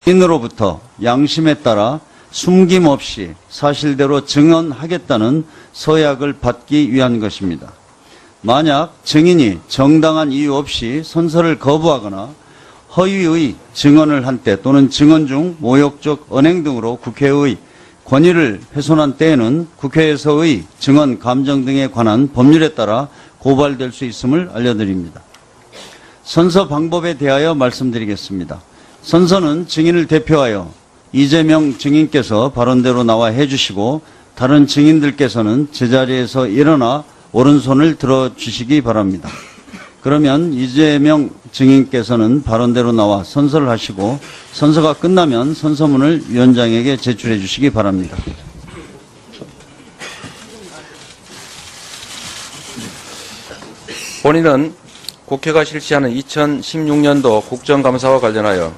인으로부터 양심에 따라 숨김없이 사실대로 증언하겠다는 서약을 받기 위한 것입니다. 만약 증인이 정당한 이유 없이 선서를 거부하거나 허위의 증언을 한 때 또는 증언 중 모욕적 언행 등으로 국회의 권위를 훼손한 때에는 국회에서의 증언 감정 등에 관한 법률에 따라 고발될 수 있음을 알려드립니다. 선서 방법에 대하여 말씀드리겠습니다. 선서는 증인을 대표하여 이재명 증인께서 발언대로 나와 해주시고 다른 증인들께서는 제자리에서 일어나 오른손을 들어주시기 바랍니다. 그러면 이재명 증인께서는 발언대로 나와 선서를 하시고 선서가 끝나면 선서문을 위원장에게 제출해 주시기 바랍니다. 본인은 국회가 실시하는 2016년도 국정감사와 관련하여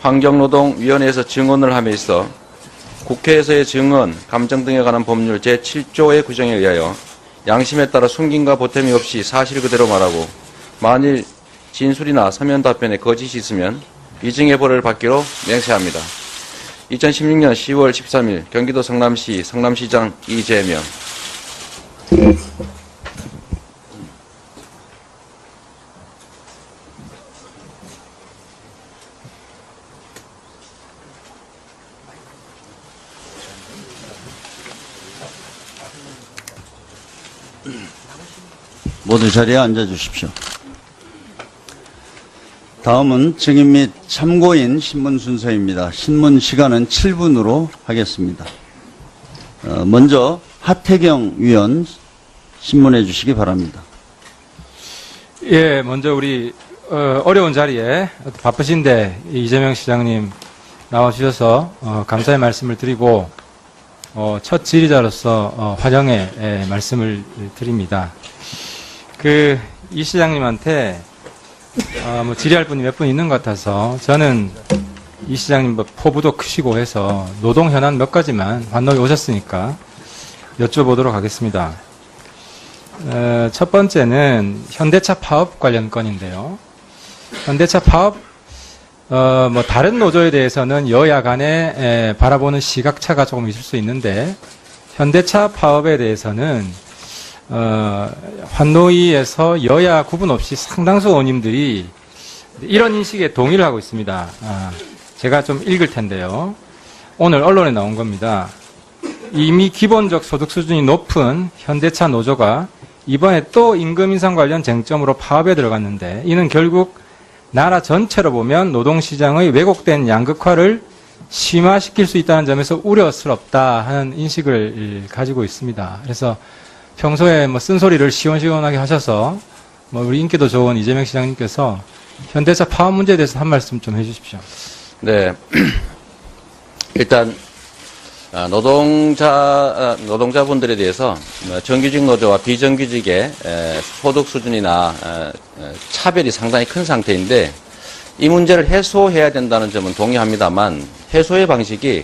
환경노동위원회에서 증언을 함에 있어 국회에서의 증언, 감정 등에 관한 법률 제7조의 규정에 의하여 양심에 따라 숨김과 보탬이 없이 사실 그대로 말하고 만일 진술이나 서면 답변에 거짓이 있으면 위증의 벌을 받기로 맹세합니다. 2016년 10월 13일 경기도 성남시 성남시장 이재명. 모두 자리에 앉아주십시오. 다음은 증인 및 참고인 신문 순서입니다. 신문 시간은 7분으로 하겠습니다. 먼저 하태경 위원 신문해 주시기 바랍니다. 예, 먼저 우리 어려운 자리에 바쁘신데 이재명 시장님 나와주셔서 감사의 말씀을 드리고 첫 질의자로서 환영의 말씀을 드립니다. 이 시장님한테 뭐 질의할 분이 몇 분 있는 것 같아서 저는 이 시장님 포부도 크시고 해서 노동 현안 몇 가지만 환노에 오셨으니까 여쭤보도록 하겠습니다. 첫 번째는 현대차 파업 관련 건인데요. 현대차 파업 뭐 다른 노조에 대해서는 여야 간에 바라보는 시각차가 조금 있을 수 있는데 현대차 파업에 대해서는 환노위에서 여야 구분 없이 상당수 의원님들이 이런 인식에 동의를 하고 있습니다. 제가 좀 읽을 텐데요. 오늘 언론에 나온 겁니다. 이미 기본적 소득 수준이 높은 현대차 노조가 이번에 또 임금 인상 관련 쟁점으로 파업에 들어갔는데 이는 결국 나라 전체로 보면 노동시장의 왜곡된 양극화를 심화시킬 수 있다는 점에서 우려스럽다 하는 인식을 가지고 있습니다. 그래서 평소에 뭐 쓴소리를 시원시원하게 하셔서 뭐 우리 인기도 좋은 이재명 시장님께서 현대차 파업 문제에 대해서 한 말씀 좀 해주십시오. 네. 일단 노동자분들에 대해서 정규직 노조와 비정규직의 소득 수준이나 차별이 상당히 큰 상태인데 이 문제를 해소해야 된다는 점은 동의합니다만 해소의 방식이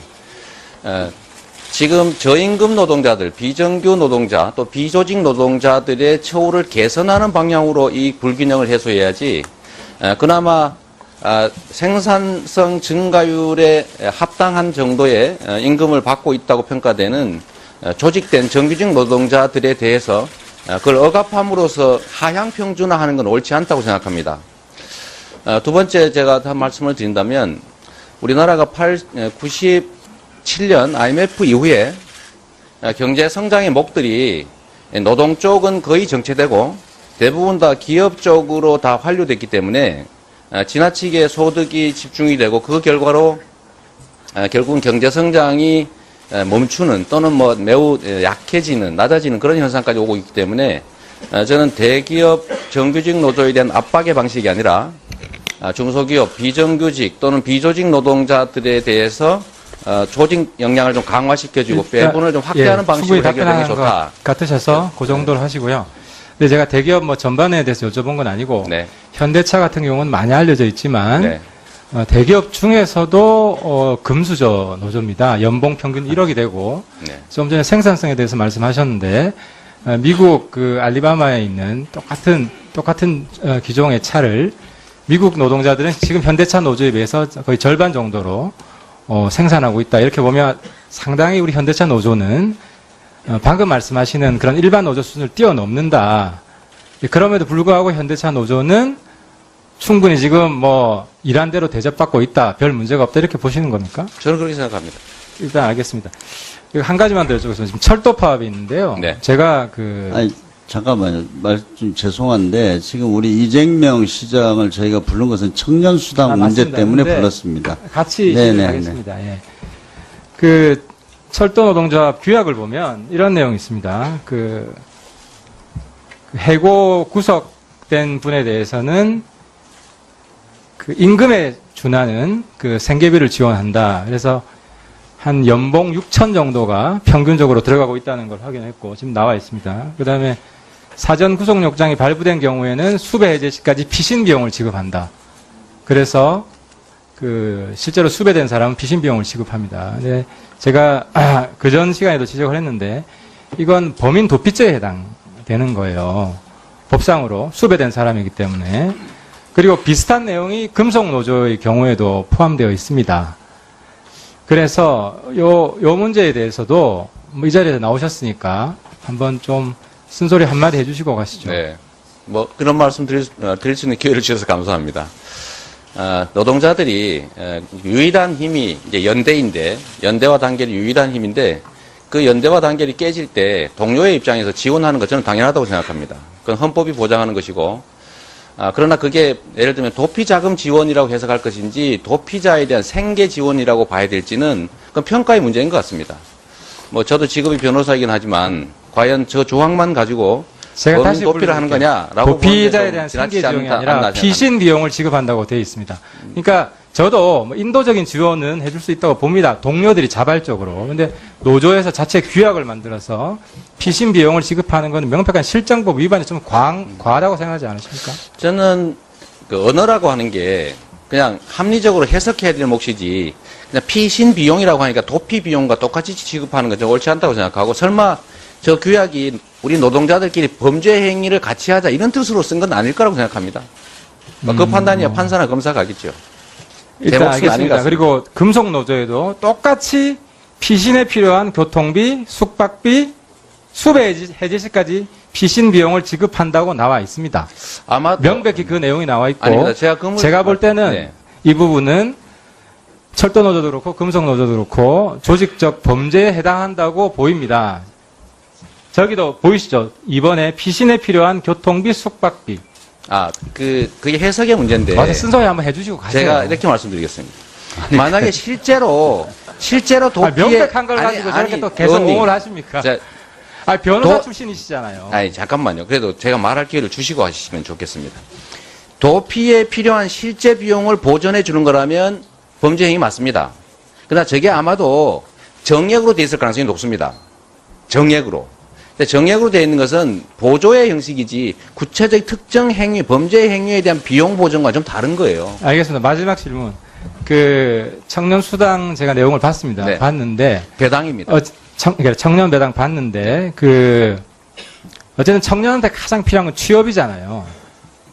지금 저임금 노동자들, 비정규 노동자, 또 비조직 노동자들의 처우를 개선하는 방향으로 이 불균형을 해소해야지 그나마 생산성 증가율에 합당한 정도의 임금을 받고 있다고 평가되는 조직된 정규직 노동자들에 대해서 그걸 억압함으로써 하향 평준화하는 건 옳지 않다고 생각합니다. 두 번째 제가 한 말씀을 드린다면 우리나라가 97년 IMF 이후에 경제 성장의 목들이 노동 쪽은 거의 정체되고 대부분 다 기업 쪽으로 다 환류됐기 때문에 지나치게 소득이 집중이 되고 그 결과로 결국은 경제 성장이 멈추는 또는 뭐 매우 약해지는 낮아지는 그런 현상까지 오고 있기 때문에 저는 대기업 정규직 노조에 대한 압박의 방식이 아니라 중소기업 비정규직 또는 비조직 노동자들에 대해서 조직 역량을 좀 강화시켜주고 배분을 좀 확대하는 방식으로 해결하는 게 좋다. 같으셔서 그 정도로 하시고요. 근데 제가 대기업 뭐 전반에 대해서 여쭤본 건 아니고 네. 현대차 같은 경우는 많이 알려져 있지만 네. 대기업 중에서도 금수저 노조입니다. 연봉 평균 1억이 되고 네. 좀 전에 생산성에 대해서 말씀하셨는데 미국 그 알리바마에 있는 똑같은 기종의 차를 미국 노동자들은 지금 현대차 노조에 비해서 거의 절반 정도로 생산하고 있다. 이렇게 보면 상당히 우리 현대차 노조는 방금 말씀하시는 그런 일반 노조 수준을 뛰어넘는다. 그럼에도 불구하고 현대차 노조는 충분히 지금 뭐 일한 대로 대접받고 있다. 별 문제가 없다. 이렇게 보시는 겁니까? 저는 그렇게 생각합니다. 일단 알겠습니다. 한 가지만 더 여쭤보겠습니다. 지금 철도 파업이 있는데요. 네. 제가 아니, 잠깐만요. 좀 죄송한데, 지금 우리 이재명 시장을 저희가 부른 것은 청년수당 문제 맞습니다. 때문에 근데 불렀습니다. 같이 네네, 진행하겠습니다. 예. 그 철도 노동조합 규약을 보면 이런 내용이 있습니다. 그 해고 구속된 분에 대해서는 그 임금에 준하는 그 생계비를 지원한다. 그래서 한 연봉 6천 정도가 평균적으로 들어가고 있다는 걸 확인했고 지금 나와 있습니다. 그다음에 사전 구속 영장이 발부된 경우에는 수배 해제 시까지 피신 비용을 지급한다. 그래서 그 실제로 수배된 사람은 피신 비용을 지급합니다. 근데 제가 그전 시간에도 지적을 했는데 이건 범인 도피죄에 해당되는 거예요. 법상으로 수배된 사람이기 때문에. 그리고 비슷한 내용이 금속노조의 경우에도 포함되어 있습니다. 그래서 요 문제에 대해서도 뭐 이 자리에 나오셨으니까 한번 좀 쓴소리 한마디 해주시고 가시죠. 네. 뭐 그런 말씀 드릴 수 있는 기회를 주셔서 감사합니다. 노동자들이 유일한 힘이 이제 연대인데 연대와 단결이 유일한 힘인데 그 연대와 단결이 깨질 때 동료의 입장에서 지원하는 것 저는 당연하다고 생각합니다. 그건 헌법이 보장하는 것이고 그러나 그게 예를 들면 도피자금 지원이라고 해석할 것인지 도피자에 대한 생계 지원이라고 봐야 될지는 그건 평가의 문제인 것 같습니다. 뭐 저도 직업이 변호사이긴 하지만 과연 저 조항만 가지고 제가 다시 도피를 하는 거냐라고 도피자에 대한 생계 지원이 아니라 피신 비용을 지급한다고 되어 있습니다. 그러니까 저도 뭐 인도적인 지원은 해줄 수 있다고 봅니다. 동료들이 자발적으로. 근데 노조에서 자체 규약을 만들어서 피신 비용을 지급하는 건 명백한 실정법 위반이 좀 과하다고 생각하지 않으십니까? 저는 그 언어라고 하는 게 그냥 합리적으로 해석해야 될 몫이지 그냥 피신 비용이라고 하니까 도피 비용과 똑같이 지급하는 건 좀 옳지 않다고 생각하고 설마 저 규약이 우리 노동자들끼리 범죄 행위를 같이 하자 이런 뜻으로 쓴 건 아닐 거라고 생각합니다. 그 판단이야 판사나 검사가 하겠죠. 일단 알겠습니다. 그리고 금속노조에도 똑같이 피신에 필요한 교통비, 숙박비, 수배 해제 시까지 피신 비용을 지급한다고 나와 있습니다. 아마 명백히 그 내용이 나와 있고 아닙니다. 제가 볼 때는 네. 이 부분은 철도노조도 그렇고 금속노조도 그렇고 조직적 범죄에 해당한다고 보입니다. 저기도 보이시죠? 이번에 피신에 필요한 교통비, 숙박비. 그게 해석의 문제인데. 와서 쓴소리 한번 해주시고 가세요. 제가 이렇게 말씀드리겠습니다. 만약에 실제로 도피에. 명백한 걸 가지고 저렇게 또 계속 옹호를 하십니까? 변호사 출신이시잖아요. 잠깐만요. 그래도 제가 말할 기회를 주시고 하시면 좋겠습니다. 도피에 필요한 실제 비용을 보전해 주는 거라면 범죄 행위 맞습니다. 그러나 저게 아마도 정액으로 돼 있을 가능성이 높습니다. 정액으로. 근데 정액으로 되어 있는 것은 보조의 형식이지 구체적 특정 행위, 범죄 행위에 대한 비용 보전과 좀 다른 거예요. 알겠습니다. 마지막 질문. 그 청년수당 제가 내용을 봤습니다. 네. 봤는데 배당입니다. 그러니까 청년 배당 봤는데 어쨌든 청년한테 가장 필요한 건 취업이잖아요.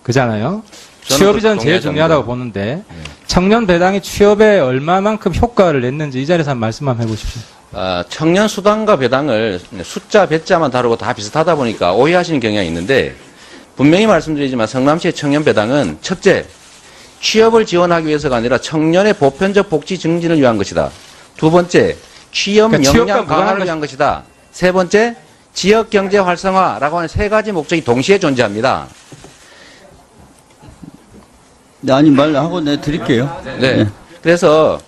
그잖아요. 취업이 저는 제일 중요하다고 보는데 청년 배당이 취업에 얼마만큼 효과를 냈는지 이 자리에서 한번 말씀 한번 해보십시오. 청년 수당과 배당을 숫자, 배자만 다르고 다 비슷하다 보니까 오해하시는 경향이 있는데 분명히 말씀드리지만 성남시의 청년 배당은 첫째, 취업을 지원하기 위해서가 아니라 청년의 보편적 복지 증진을 위한 것이다. 두 번째, 취업 역량 강화를 위한 것이다. 세 번째, 지역 경제 활성화라고 하는 세 가지 목적이 동시에 존재합니다. 네, 아니, 말하고 드릴게요. 네. 그래서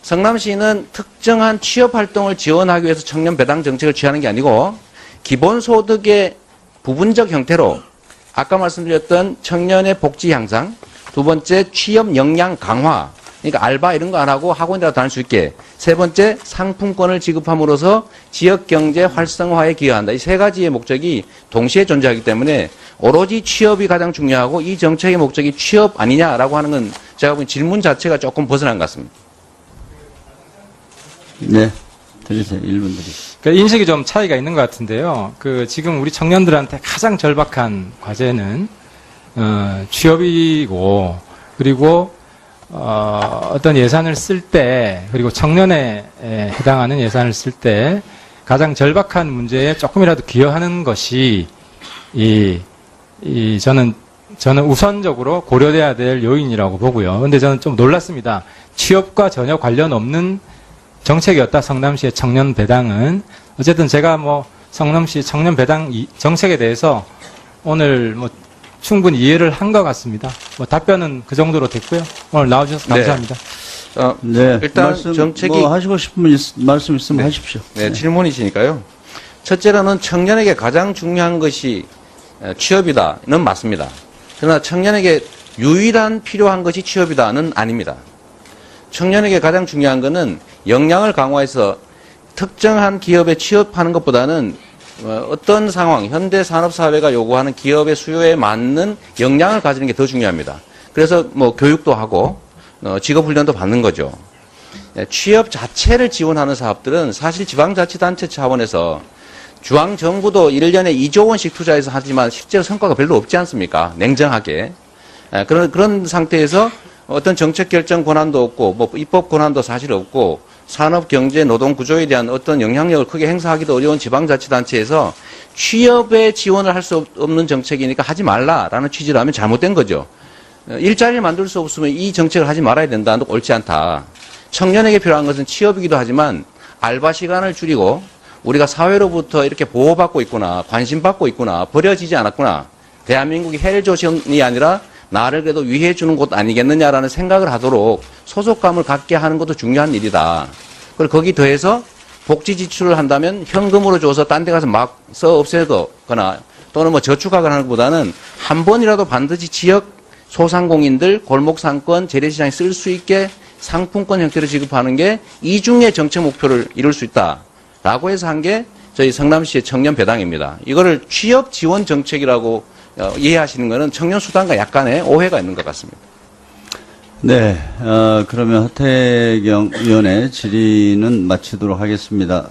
성남시는 특정한 취업 활동을 지원하기 위해서 청년 배당 정책을 취하는 게 아니고 기본소득의 부분적 형태로 아까 말씀드렸던 청년의 복지 향상, 두 번째 취업 역량 강화, 그러니까 알바 이런 거 안 하고 학원이라도 다닐 수 있게, 세 번째 상품권을 지급함으로써 지역 경제 활성화에 기여한다. 이 세 가지의 목적이 동시에 존재하기 때문에 오로지 취업이 가장 중요하고 이 정책의 목적이 취업 아니냐라고 하는 건 제가 보기엔 질문 자체가 조금 벗어난 것 같습니다. 네, 드리세요. 1분 드리세요. 그러니까 인식이 좀 차이가 있는 것 같은데요. 지금 우리 청년들한테 가장 절박한 과제는 취업이고 그리고 어떤 예산을 쓸 때, 그리고 청년에 해당하는 예산을 쓸 때 가장 절박한 문제에 조금이라도 기여하는 것이 저는 우선적으로 고려돼야 될 요인이라고 보고요. 근데 저는 좀 놀랐습니다. 취업과 전혀 관련 없는 정책이었다, 성남시의 청년 배당은. 어쨌든 제가 성남시 청년 배당 정책에 대해서 오늘 충분히 이해를 한 것 같습니다. 답변은 그 정도로 됐고요. 오늘 나와주셔서 감사합니다. 네. 일단 말씀, 정책이 하시고 싶은 말씀 있으면 하십시오. 네, 질문이시니까요. 첫째로는 청년에게 가장 중요한 것이 취업이다는 맞습니다. 그러나 청년에게 유일한 필요한 것이 취업이다는 아닙니다. 청년에게 가장 중요한 것은 역량을 강화해서 특정한 기업에 취업하는 것보다는 어떤 상황, 현대 산업사회가 요구하는 기업의 수요에 맞는 역량을 가지는 게 더 중요합니다. 그래서 교육도 하고 직업훈련도 받는 거죠. 취업 자체를 지원하는 사업들은 사실 지방자치단체 차원에서 중앙정부도 1년에 2조 원씩 투자해서 하지만 실제로 성과가 별로 없지 않습니까? 냉정하게. 그런 상태에서 어떤 정책 결정 권한도 없고 입법 권한도 사실 없고 산업, 경제, 노동 구조에 대한 어떤 영향력을 크게 행사하기도 어려운 지방자치단체에서 취업에 지원을 할 수 없는 정책이니까 하지 말라라는 취지로 하면 잘못된 거죠. 일자리를 만들 수 없으면 이 정책을 하지 말아야 된다. 옳지 않다. 청년에게 필요한 것은 취업이기도 하지만 알바 시간을 줄이고 우리가 사회로부터 이렇게 보호받고 있구나, 관심받고 있구나, 버려지지 않았구나. 대한민국이 헬조선이 아니라 나를 그래도 위해 주는 곳 아니겠느냐라는 생각을 하도록 소속감을 갖게 하는 것도 중요한 일이다. 그리고 거기 더해서 복지 지출을 한다면 현금으로 줘서 딴 데 가서 막 써 없애거나 또는 저축하거나 하는 것보다는 한 번이라도 반드시 지역 소상공인들, 골목상권, 재래시장에 쓸 수 있게 상품권 형태로 지급하는 게 이중의 정책 목표를 이룰 수 있다라고 해서 한 게 저희 성남시의 청년 배당입니다. 이거를 취업 지원 정책이라고 이해하시는 것은 청년 수당과 약간의 오해가 있는 것 같습니다. 네, 그러면 하태경 의원의 질의는 마치도록 하겠습니다.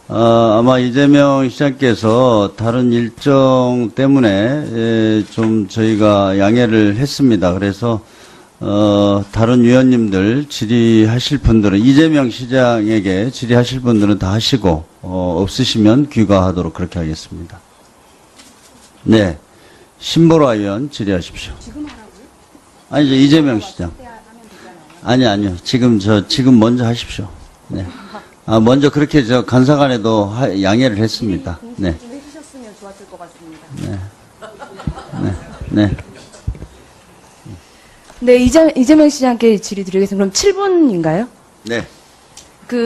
아마 이재명 시장께서 다른 일정 때문에 좀 저희가 양해를 했습니다. 그래서 다른 위원님들 질의하실 분들은 이재명 시장에게 질의하실 분들은 다 하시고 없으시면 귀가하도록 그렇게 하겠습니다. 네, 신보라 의원 질의하십시오. 지금 하라고요? 아니죠, 이재명 시장. 아니요. 지금 먼저 하십시오. 네. 먼저 그렇게 간사간에도 양해를 했습니다. 네. 해주셨으면 좋았을 것 같습니다. 네. 네, 이재명 시장께 질의드리겠습니다. 그럼 7분인가요? 네.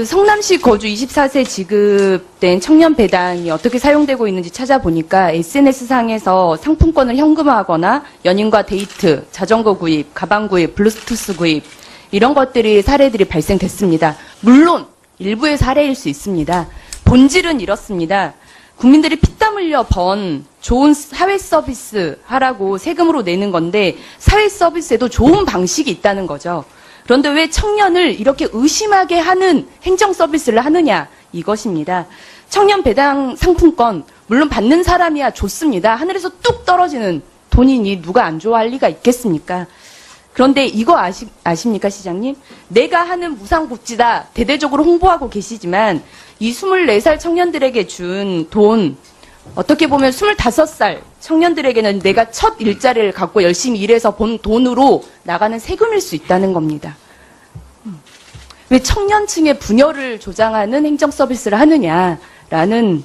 성남시 거주 24세 지급된 청년 배당이 어떻게 사용되고 있는지 찾아보니까 SNS상에서 상품권을 현금화하거나 연인과 데이트, 자전거 구입, 가방 구입, 블루투스 구입 이런 것들이 사례들이 발생됐습니다. 물론 일부의 사례일 수 있습니다. 본질은 이렇습니다. 국민들이 피땀 흘려 번 좋은 사회 서비스 하라고 세금으로 내는 건데 사회 서비스에도 좋은 방식이 있다는 거죠. 그런데 왜 청년을 이렇게 의심하게 하는 행정 서비스를 하느냐 이것입니다. 청년 배당 상품권 물론 받는 사람이야 좋습니다. 하늘에서 뚝 떨어지는 돈이니 누가 안 좋아할 리가 있겠습니까? 그런데 이거 아십니까 시장님? 내가 하는 무상복지다 대대적으로 홍보하고 계시지만 이 24살 청년들에게 준 돈 어떻게 보면 25살 청년들에게는 내가 첫 일자리를 갖고 열심히 일해서 본 돈으로 나가는 세금일 수 있다는 겁니다. 왜 청년층의 분열을 조장하는 행정 서비스를 하느냐라는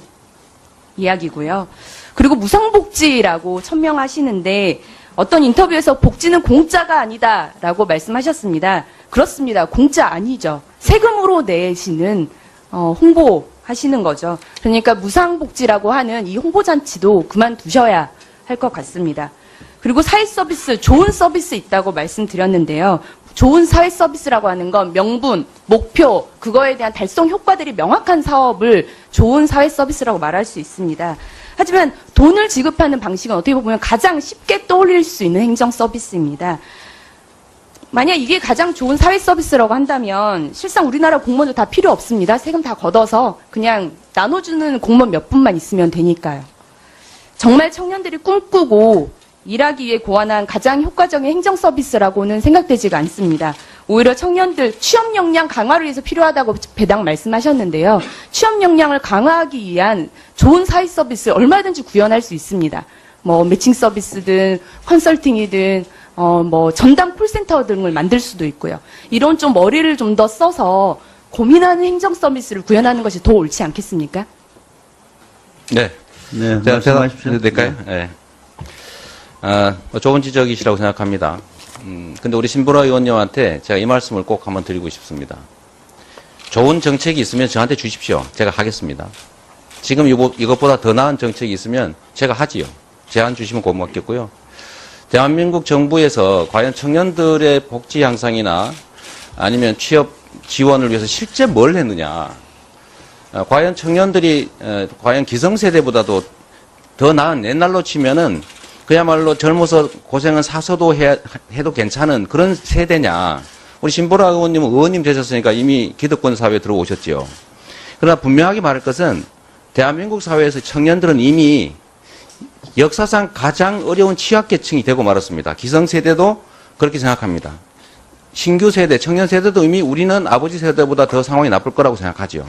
이야기고요. 그리고 무상복지라고 천명하시는데 어떤 인터뷰에서 복지는 공짜가 아니다라고 말씀하셨습니다. 그렇습니다. 공짜 아니죠. 세금으로 내시는 홍보하시는 거죠. 그러니까 무상복지라고 하는 이 홍보잔치도 그만두셔야 할 것 같습니다. 그리고 사회서비스, 좋은 서비스 있다고 말씀드렸는데요. 좋은 사회서비스라고 하는 건 명분, 목표, 그거에 대한 달성 효과들이 명확한 사업을 좋은 사회서비스라고 말할 수 있습니다. 하지만 돈을 지급하는 방식은 어떻게 보면 가장 쉽게 떠올릴 수 있는 행정 서비스입니다. 만약 이게 가장 좋은 사회 서비스라고 한다면 실상 우리나라 공무원도 다 필요 없습니다. 세금 다 걷어서 그냥 나눠주는 공무원 몇 분만 있으면 되니까요. 정말 청년들이 꿈꾸고 일하기 위해 고안한 가장 효과적인 행정 서비스라고는 생각되지가 않습니다. 오히려 청년들 취업 역량 강화를 위해서 필요하다고 배당 말씀하셨는데요. 취업 역량을 강화하기 위한 좋은 사회 서비스를 얼마든지 구현할 수 있습니다. 뭐 매칭 서비스든 컨설팅이든 뭐 전담 콜센터 등을 만들 수도 있고요. 이런 좀 머리를 좀 더 써서 고민하는 행정 서비스를 구현하는 것이 더 옳지 않겠습니까? 네. 네, 제가 말씀하십시오. 될까요? 네. 좋은 지적이시라고 생각합니다. 근데 우리 신보라 의원님한테 제가 이 말씀을 꼭 한번 드리고 싶습니다. 좋은 정책이 있으면 저한테 주십시오. 제가 하겠습니다. 지금 이것보다 더 나은 정책이 있으면 제가 하지요. 제안 주시면 고맙겠고요. 대한민국 정부에서 과연 청년들의 복지 향상이나 아니면 취업 지원을 위해서 실제 뭘 했느냐. 과연 청년들이 과연 기성세대보다도 더 나은 옛날로 치면은 그야말로 젊어서 고생은 사서도 해도 괜찮은 그런 세대냐. 우리 신보라 의원님은 의원님 되셨으니까 이미 기득권 사회에 들어오셨죠. 그러나 분명하게 말할 것은 대한민국 사회에서 청년들은 이미 역사상 가장 어려운 취약계층이 되고 말았습니다. 기성세대도 그렇게 생각합니다. 신규 세대, 청년 세대도 이미 우리는 아버지 세대보다 더 상황이 나쁠 거라고 생각하죠.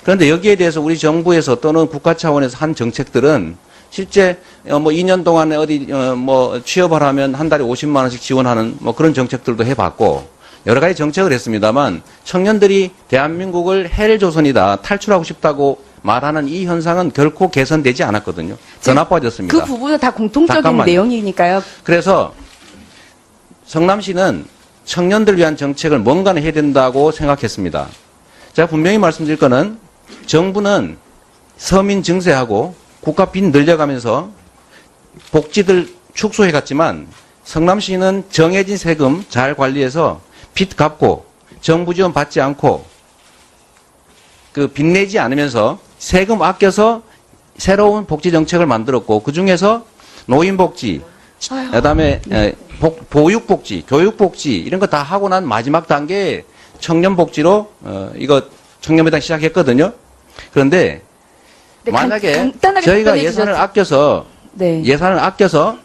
그런데 여기에 대해서 우리 정부에서 또는 국가 차원에서 한 정책들은 실제 뭐 2년 동안에 어디 뭐 취업을 하면 한 달에 50만 원씩 지원하는 뭐 그런 정책들도 해봤고 여러 가지 정책을 했습니다만 청년들이 대한민국을 헬조선이다 탈출하고 싶다고 말하는 이 현상은 결코 개선되지 않았거든요. 더 나빠졌습니다. 그 부분은 다 공통적인 잠깐만요. 내용이니까요. 그래서 성남시는 청년들 위한 정책을 뭔가는 해야 된다고 생각했습니다. 제가 분명히 말씀드릴 거는 정부는 서민 증세하고 국가 빚 늘려가면서 복지들 축소해 갔지만 성남시는 정해진 세금 잘 관리해서 빚 갚고 정부 지원 받지 않고 그 빚내지 않으면서 세금 아껴서 새로운 복지 정책을 만들었고 그 중에서 노인복지, 그다음에 보육복지, 교육복지 이런 거 다 하고 난 마지막 단계에 청년복지로 이거 청년배당 시작했거든요. 그런데 네, 만약에 간단하게 저희가 답변해 예산을 주셨죠. 아껴서 네. 예산을 아껴서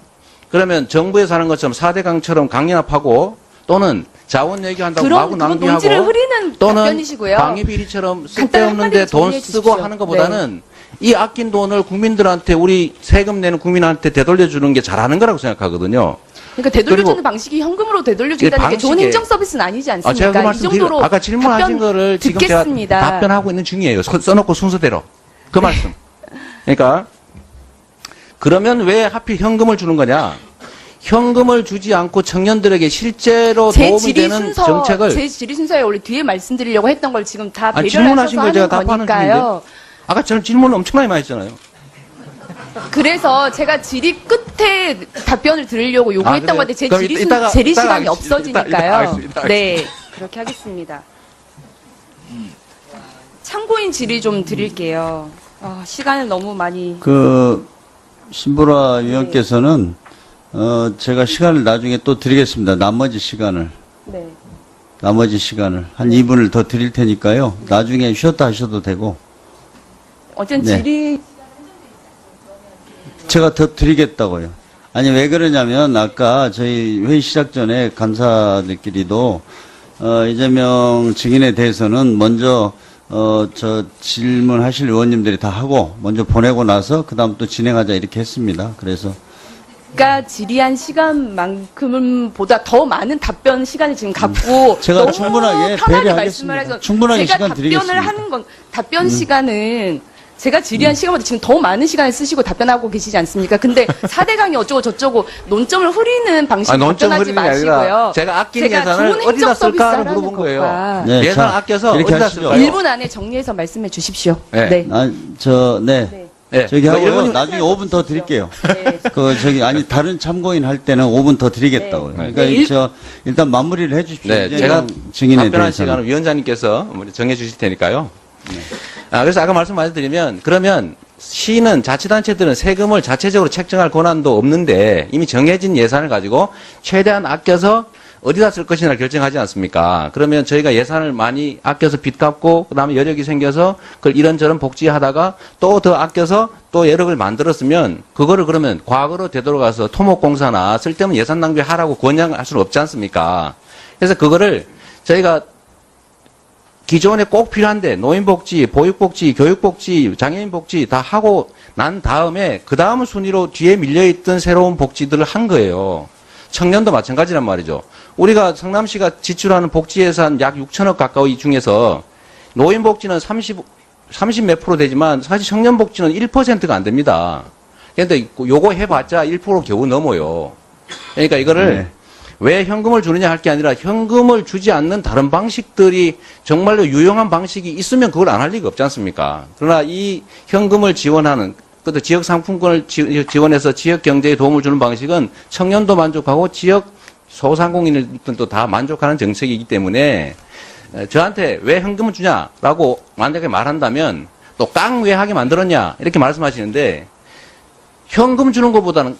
그러면 정부에서 하는 것처럼 4대강처럼 강연합하고 또는 자원 얘기한다고 마구 그런 논지를 낭비하고 흐리는 또는 답변이시고요. 방위비리처럼 간단한 쓸데없는데 한마디로 돈 정리해 쓰고 주십시오. 하는 것보다는 이 아낀 돈을 국민들한테 우리 세금 내는 국민한테 되돌려주는 게 잘하는 거라고 생각하거든요. 그러니까 되돌려주는 그리고 방식이 현금으로 되돌려준다는 게 좋은 방식에- 행정 서비스는 아니지 않습니까? 제가 그 이 말씀 정도로 아까 질문하신 답변 거를 지금 듣겠습니다. 제가 답변하고 있는 중이에요. 써놓고 순서대로. 그 말씀. 그러니까 그러면 왜 하필 현금을 주는 거냐? 현금을 주지 않고 청년들에게 실제로 제 도움이 질의 되는 순서, 정책을 제 질의 순서에 원래 뒤에 말씀드리려고 했던 걸 지금 다 배려를 질문하신 하셔서 걸 제가 하는 답하는 거니까요. 아까 저는 질문을 엄청나게 많이 했잖아요. 그래서 제가 질의 끝에 답변을 드리려고 요구했던 그래요? 건데 제 그럼 질의, 이따가 시간이 하겠습니다. 없어지니까요. 이따가 하겠습니다. 네, 그렇게 하겠습니다. 참고인 질의 좀 드릴게요. 시간을 너무 많이. 신보라 위원께서는 제가 시간을 나중에 또 드리겠습니다. 나머지 시간을 네. 한 2분을 더 드릴 테니까요. 나중에 쉬었다 하셔도 되고 어쨌든 네. 질의 제가 더 드리겠다고요. 아니 왜 그러냐면 아까 저희 회의 시작 전에 간사들끼리도 이재명 증인에 대해서는 먼저 저 질문하실 의원님들이 다 하고 먼저 보내고 나서 그다음 또 진행하자 이렇게 했습니다. 그래서 질의한 시간만큼은 보다 더 많은 답변 시간을 지금 갖고 제가 너무 충분하게 편하게 배려하겠습니다. 말씀을 해서 충분하게 제가 시간 답변을 드리겠습니다. 하는 건 답변 시간은 제가 질의한 시간보다 지금 더 많은 시간을 쓰시고 답변하고 계시지 않습니까? 근데 4대강이 어쩌고 저쩌고 논점을 흐리는 방식으로 논점 답변하지 흐리는 게 마시고요. 아니라 제가 아낀 예산을 좋은 행정 어디다 서비스 쓸까를 하라는 물어본 거예요. 것과 네, 예산 자, 아껴서 이렇게 어디다 하시죠. 쓸까요? 1분 안에 정리해서 말씀해 주십시오. 네. 네. 네. 네. 저기 하고 일본이- 나중에 5분 더 드릴게요. 네. 다른 참고인 할 때는 5분 더 드리겠다고요. 네. 그러니까 네, 일단 마무리를 해 주십시오. 네, 이재명 제가 증인에 답변할 대해서는. 시간을 위원장님께서 정해 주실 테니까요. 그래서 아까 말씀드리면 그러면 시는 자치단체들은 세금을 자체적으로 책정할 권한도 없는데 이미 정해진 예산을 가지고 최대한 아껴서 어디다 쓸 것이냐 결정하지 않습니까? 그러면 저희가 예산을 많이 아껴서 빚 갚고 그다음에 여력이 생겨서 그걸 이런저런 복지하다가 또 더 아껴서 또 여력을 만들었으면 그거를 그러면 과거로 되돌아가서 토목공사나 쓸데없는 예산 낭비하라고 권장할 수는 없지 않습니까? 그래서 그거를 저희가 기존에 꼭 필요한데 노인복지, 보육복지, 교육복지, 장애인복지 다 하고 난 다음에 그 다음 순위로 뒤에 밀려있던 새로운 복지들을 한 거예요. 청년도 마찬가지란 말이죠. 우리가 성남시가 지출하는 복지 예산 약 6천억 가까이 중에서 노인복지는 30 몇 프로 되지만 사실 청년복지는 1%가 안 됩니다. 그런데 요거 해봤자 1% 겨우 넘어요. 그러니까 이거를 네. 왜 현금을 주느냐 할 게 아니라 현금을 주지 않는 다른 방식들이 정말로 유용한 방식이 있으면 그걸 안 할 리가 없지 않습니까? 그러나 이 현금을 지원하는 그것도 지역 상품권을 지원해서 지역 경제에 도움을 주는 방식은 청년도 만족하고 지역 소상공인들도 다 만족하는 정책이기 때문에 저한테 왜 현금을 주냐라고 만약에 말한다면 또 깡 왜 하게 만들었냐 이렇게 말씀하시는데 현금 주는 것보다는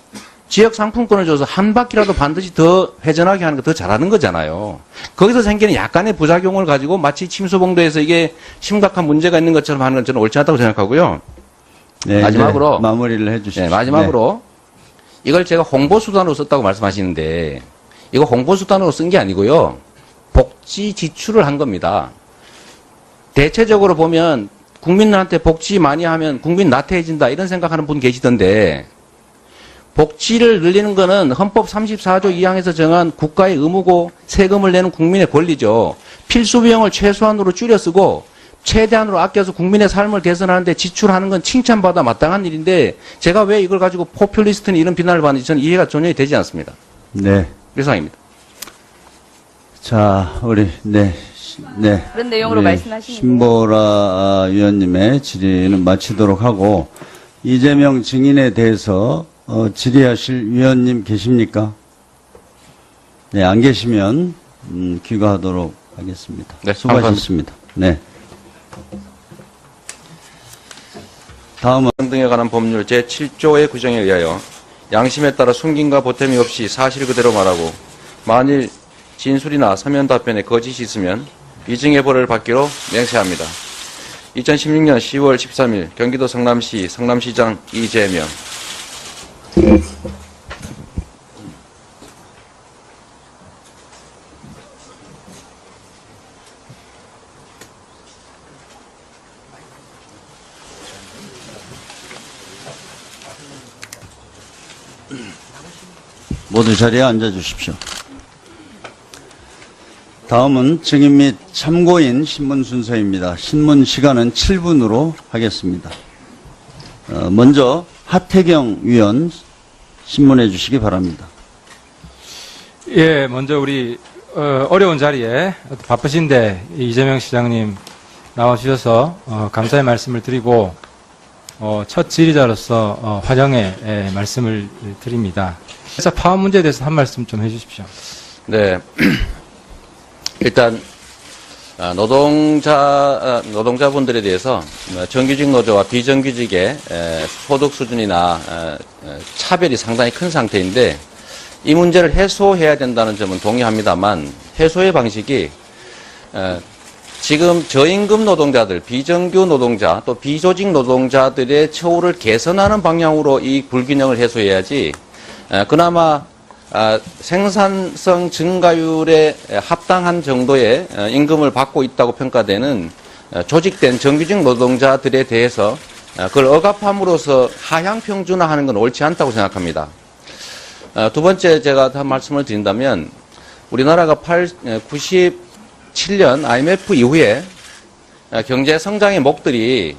지역 상품권을 줘서 한 바퀴라도 반드시 더 회전하게 하는 거 더 잘하는 거잖아요. 거기서 생기는 약간의 부작용을 가지고 마치 침수봉도에서 이게 심각한 문제가 있는 것처럼 하는 건 저는 옳지 않다고 생각하고요. 네, 마지막으로 이제 마무리를 해주십시오. 네, 마지막으로 이걸 제가 홍보수단으로 썼다고 말씀하시는데 이거 홍보수단으로 쓴 게 아니고요. 복지 지출을 한 겁니다. 대체적으로 보면 국민한테 복지 많이 하면 국민 나태해진다 이런 생각하는 분 계시던데 복지를 늘리는 거는 헌법 34조 2항에서 정한 국가의 의무고 세금을 내는 국민의 권리죠. 필수 비용을 최소한으로 줄여 쓰고 최대한으로 아껴서 국민의 삶을 개선하는 데 지출하는 건 칭찬받아 마땅한 일인데 제가 왜 이걸 가지고 포퓰리스트니 이런 비난을 받는지 저는 이해가 전혀 되지 않습니다. 네. 이상입니다. 자, 우리, 네. 네. 그런 내용으로 우리 말씀하시는 신보라 위원님의 질의는 마치도록 하고, 이재명 증인에 대해서 질의하실 위원님 계십니까? 네, 안 계시면, 귀가하도록 하겠습니다. 네, 수고하셨습니다. 네. 다음은 등에 관한 법률 제7조의 규정에 의하여 양심에 따라 숨김과 보탬이 없이 사실 그대로 말하고 만일 진술이나 서면 답변에 거짓이 있으면 위증의 벌을 받기로 맹세합니다. 2016년 10월 13일 경기도 성남시 성남시장 이재명. 모두 자리에 앉아 주십시오. 다음은 증인 및 참고인 신문 순서입니다. 신문 시간은 7분으로 하겠습니다. 먼저 하태경 위원 신문해 주시기 바랍니다. 예, 먼저 우리 어려운 자리에 바쁘신데 이재명 시장님 나와주셔서 감사의 말씀을 드리고 첫 질의자로서 환영의 말씀을 드립니다. 그래서 파업 문제에 대해서 한 말씀 좀 해주십시오. 네. 일단 노동자분들에 대해서 정규직 노조와 비정규직의 소득 수준이나 차별이 상당히 큰 상태인데 이 문제를 해소해야 된다는 점은 동의합니다만 해소의 방식이 지금 저임금 노동자들, 비정규 노동자, 또 비조직 노동자들의 처우를 개선하는 방향으로 이 불균형을 해소해야지 그나마 생산성 증가율에 합당한 정도의 임금을 받고 있다고 평가되는 조직된 정규직 노동자들에 대해서 그걸 억압함으로써 하향 평준화하는 건 옳지 않다고 생각합니다. 두 번째 제가 한 말씀을 드린다면 우리나라가 97년 IMF 이후에 경제 성장의 목들이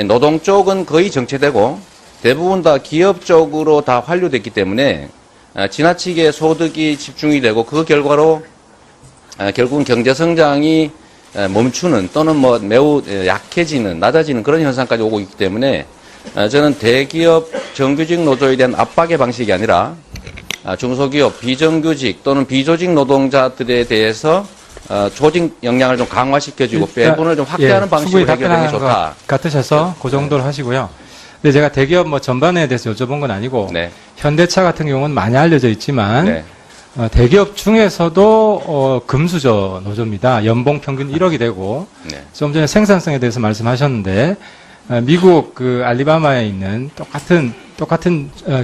노동 쪽은 거의 정체되고 대부분 다 기업 쪽으로 다 환류됐기 때문에 지나치게 소득이 집중이 되고 그 결과로 결국은 경제 성장이 멈추는 또는 뭐 매우 약해지는 낮아지는 그런 현상까지 오고 있기 때문에 저는 대기업 정규직 노조에 대한 압박의 방식이 아니라 중소기업 비정규직 또는 비조직 노동자들에 대해서 조직 역량을 좀 강화시켜주고 배분을 좀 확대하는 방식으로 해결하는 게 좋다. 같으셔서 그 정도로 하시고요. 근데 제가 대기업 전반에 대해서 여쭤본 건 아니고 네. 현대차 같은 경우는 많이 알려져 있지만 네. 대기업 중에서도 금수저 노조입니다. 연봉 평균 1억이 되고 네. 좀 전에 생산성에 대해서 말씀하셨는데 미국 그 알리바마에 있는 똑같은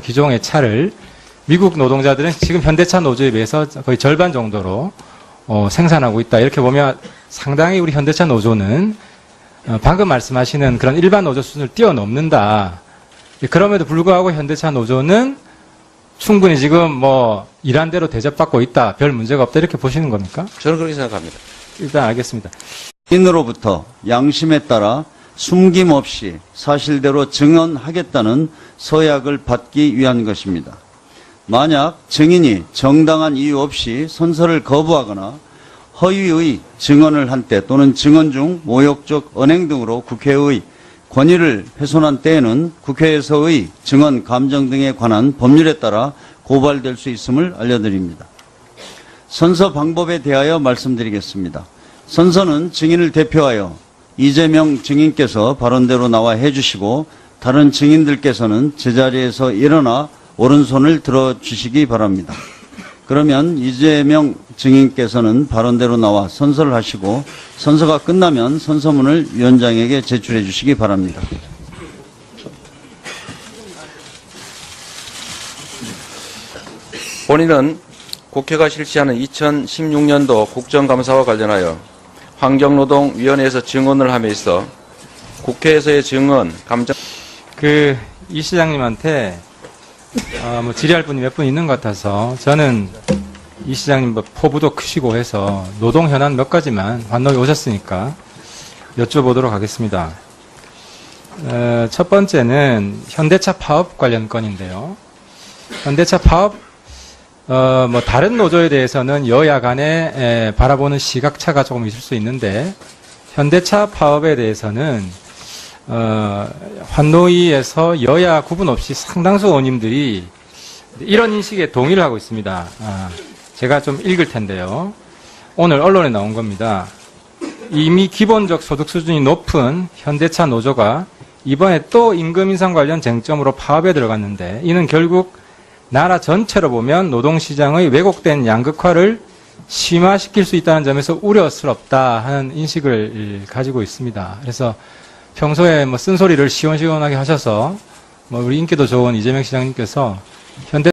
기종의 차를 미국 노동자들은 지금 현대차 노조에 비해서 거의 절반 정도로 생산하고 있다. 이렇게 보면 상당히 우리 현대차 노조는 방금 말씀하시는 그런 일반 노조 수준을 뛰어넘는다. 그럼에도 불구하고 현대차 노조는 충분히 지금 뭐 일한 대로 대접받고 있다. 별 문제가 없다. 이렇게 보시는 겁니까? 저는 그렇게 생각합니다. 일단 알겠습니다. 인으로부터 양심에 따라 숨김없이 사실대로 증언하겠다는 서약을 받기 위한 것입니다. 만약 증인이 정당한 이유 없이 선서를 거부하거나 허위의 증언을 한 때 또는 증언 중 모욕적 언행 등으로 국회의 권위를 훼손한 때에는 국회에서의 증언 감정 등에 관한 법률에 따라 고발될 수 있음을 알려드립니다. 선서 방법에 대하여 말씀드리겠습니다. 선서는 증인을 대표하여 이재명 증인께서 발언대로 나와 해주시고 다른 증인들께서는 제자리에서 일어나 오른손을 들어주시기 바랍니다. 그러면 이재명 증인께서는 발언대로 나와 선서를 하시고 선서가 끝나면 선서문을 위원장에게 제출해 주시기 바랍니다. 본인은 국회가 실시하는 2016년도 국정감사와 관련하여 환경노동위원회에서 증언을 함에 있어 국회에서의 증언, 감정 이 시장님한테 뭐 질의할 분이 몇 분 있는 것 같아서 저는 이 시장님 뭐 포부도 크시고 해서 노동 현안 몇 가지만 환노에 오셨으니까 여쭤보도록 하겠습니다. 첫 번째는 현대차 파업 관련 건인데요. 현대차 파업 뭐 다른 노조에 대해서는 여야 간에 바라보는 시각차가 조금 있을 수 있는데 현대차 파업에 대해서는 환노위에서 여야 구분 없이 상당수 의원님들이 이런 인식에 동의를 하고 있습니다. 제가 좀 읽을 텐데요. 오늘 언론에 나온 겁니다. 이미 기본적 소득 수준이 높은 현대차 노조가 이번에 또 임금 인상 관련 쟁점으로 파업에 들어갔는데 이는 결국 나라 전체로 보면 노동시장의 왜곡된 양극화를 심화시킬 수 있다는 점에서 우려스럽다 하는 인식을 가지고 있습니다. 그래서 평소에 뭐 쓴소리를 시원시원하게 하셔서 뭐 우리 인기도 좋은 이재명 시장님께서 현대